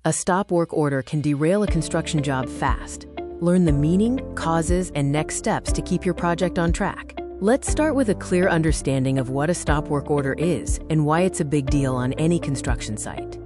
A stop work order can derail a construction job fast. Learn the meaning, causes, and next steps to keep your project on track. Let's start with a clear understanding of what a stop work order is and why it's a big deal on any construction site.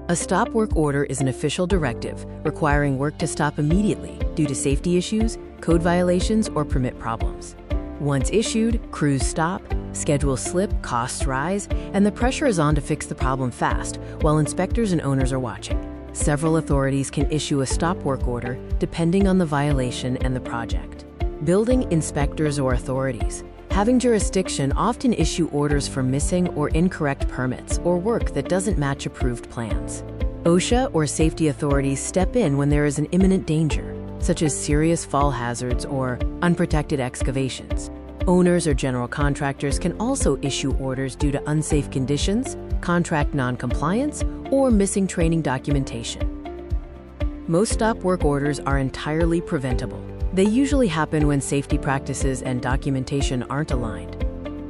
A stop work order is an official directive requiring work to stop immediately due to safety issues, code violations, or permit problems. Once issued, crews stop, schedules slip, costs rise, and the pressure is on to fix the problem fast while inspectors and owners are watching. Several authorities can issue a stop work order depending on the violation and the project. Building inspectors or authorities having jurisdiction often issue orders for missing or incorrect permits or work that doesn't match approved plans. OSHA or safety authorities step in when there is an imminent danger, such as serious fall hazards or unprotected excavations. Owners or general contractors can also issue orders due to unsafe conditions, contract non-compliance, or missing training documentation. Most stop work orders are entirely preventable. They usually happen when safety practices and documentation aren't aligned.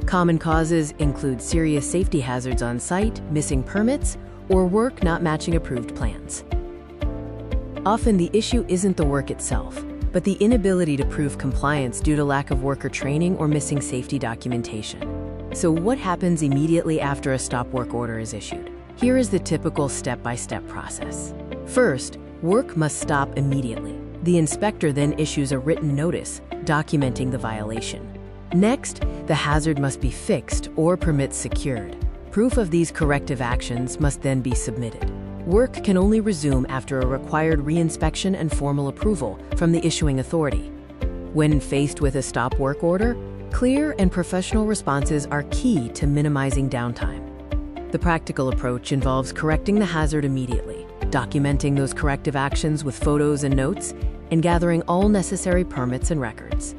Common causes include serious safety hazards on site, missing permits, or work not matching approved plans. Often the issue isn't the work itself, but the inability to prove compliance due to lack of worker training or missing safety documentation. So what happens immediately after a stop work order is issued? Here is the typical step-by-step process. First, work must stop immediately. The inspector then issues a written notice documenting the violation. Next, the hazard must be fixed or permits secured. Proof of these corrective actions must then be submitted. Work can only resume after a required reinspection and formal approval from the issuing authority. When faced with a stop work order, clear and professional responses are key to minimizing downtime. The practical approach involves correcting the hazard immediately, documenting those corrective actions with photos and notes, and gathering all necessary permits and records.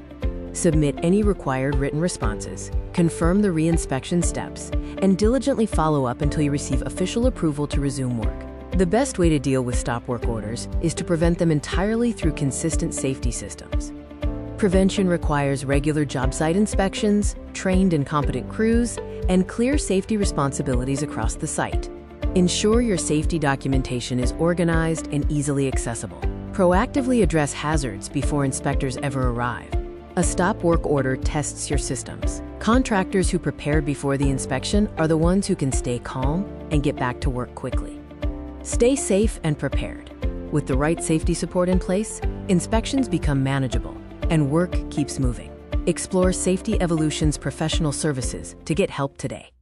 Submit any required written responses, confirm the reinspection steps, and diligently follow up until you receive official approval to resume work. The best way to deal with stop work orders is to prevent them entirely through consistent safety systems. Prevention requires regular job site inspections, trained and competent crews, and clear safety responsibilities across the site. Ensure your safety documentation is organized and easily accessible. Proactively address hazards before inspectors ever arrive. A stop work order tests your systems. Contractors who prepared before the inspection are the ones who can stay calm and get back to work quickly. Stay safe and prepared. With the right safety support in place, inspections become manageable and work keeps moving. Explore Safety Evolution's professional services to get help today.